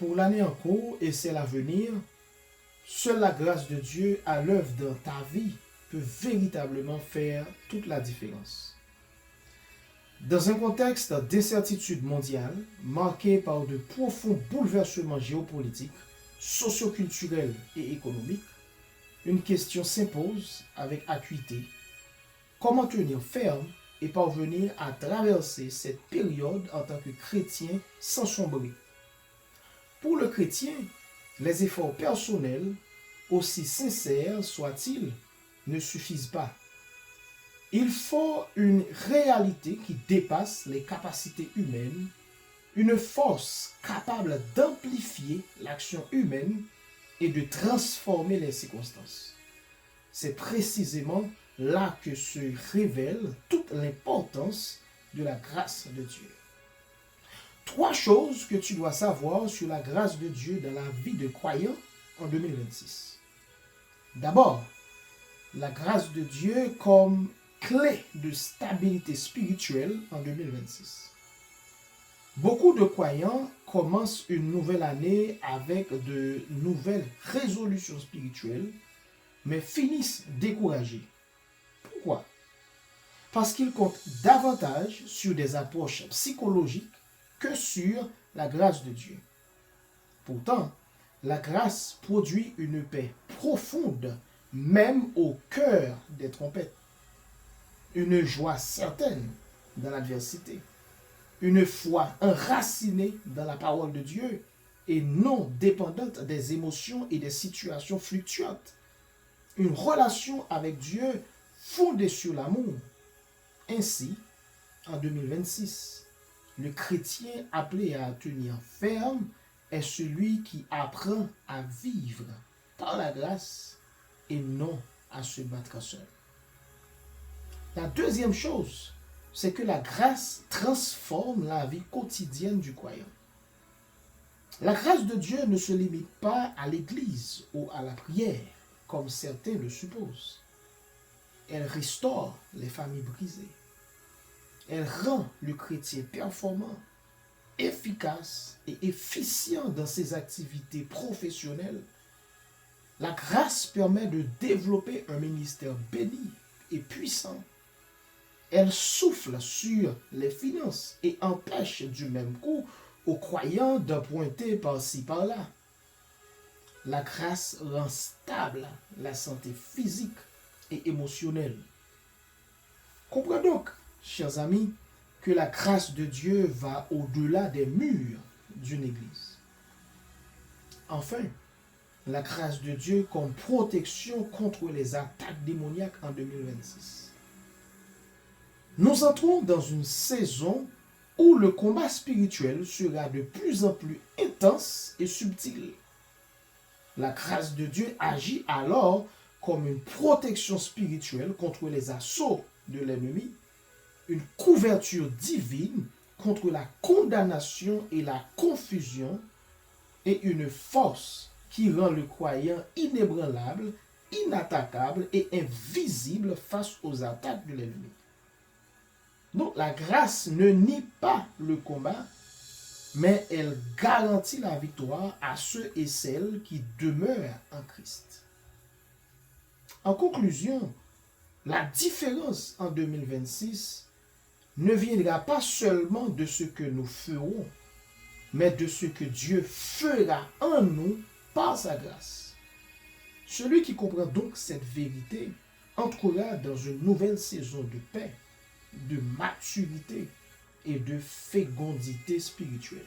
pour l'année en cours et celle à venir, seule la grâce de Dieu à l'œuvre dans ta vie peut véritablement faire toute la différence. Dans un contexte d'incertitude mondiale, marqué par de profonds bouleversements géopolitiques, socioculturels et économiques, une question s'impose avec acuité. Comment tenir ferme et parvenir à traverser cette période en tant que chrétien sans sombrer? Pour le chrétien, les efforts personnels, aussi sincères soient-ils, ne suffisent pas. Il faut une réalité qui dépasse les capacités humaines, une force capable d'amplifier l'action humaine et de transformer les circonstances. C'est précisément là que se révèle toute l'importance de la grâce de Dieu. 3 choses que tu dois savoir sur la grâce de Dieu dans la vie de croyant en 2026. D'abord, la grâce de Dieu comme clé de stabilité spirituelle en 2026. Beaucoup de croyants commencent une nouvelle année avec de nouvelles résolutions spirituelles, mais finissent découragés. Pourquoi? Parce qu'ils comptent davantage sur des approches psychologiques que sur la grâce de Dieu. Pourtant, la grâce produit une paix profonde, même au cœur des tempêtes. Une joie certaine dans l'adversité. Une foi enracinée dans la parole de Dieu et non dépendante des émotions et des situations fluctuantes. Une relation avec Dieu fondée sur l'amour. Ainsi, en 2026, le chrétien appelé à tenir ferme est celui qui apprend à vivre par la grâce et non à se battre seul. La deuxième chose, c'est que la grâce transforme la vie quotidienne du croyant. La grâce de Dieu ne se limite pas à l'église ou à la prière, comme certains le supposent. Elle restaure les familles brisées. Elle rend le chrétien performant, efficace et efficient dans ses activités professionnelles. La grâce permet de développer un ministère béni et puissant. Elle souffle sur les finances et empêche du même coup aux croyants d'emprunter par-ci par-là. La grâce rend stable la santé physique et émotionnelle. Comprenez donc, chers amis, que la grâce de Dieu va au-delà des murs d'une église. Enfin, la grâce de Dieu comme protection contre les attaques démoniaques en 2026. Nous entrons dans une saison où le combat spirituel sera de plus en plus intense et subtil. La grâce de Dieu agit alors comme une protection spirituelle contre les assauts de l'ennemi, une couverture divine contre la condamnation et la confusion, et une force qui rend le croyant inébranlable, inattaquable et invisible face aux attaques de l'ennemi. Donc la grâce ne nie pas le combat, mais elle garantit la victoire à ceux et celles qui demeurent en Christ. En conclusion, la différence en 2026 ne viendra pas seulement de ce que nous ferons, mais de ce que Dieu fera en nous par sa grâce. Celui qui comprend donc cette vérité entrera dans une nouvelle saison de paix, de maturité et de fécondité spirituelle.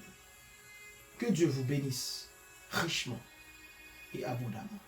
Que Dieu vous bénisse richement et abondamment.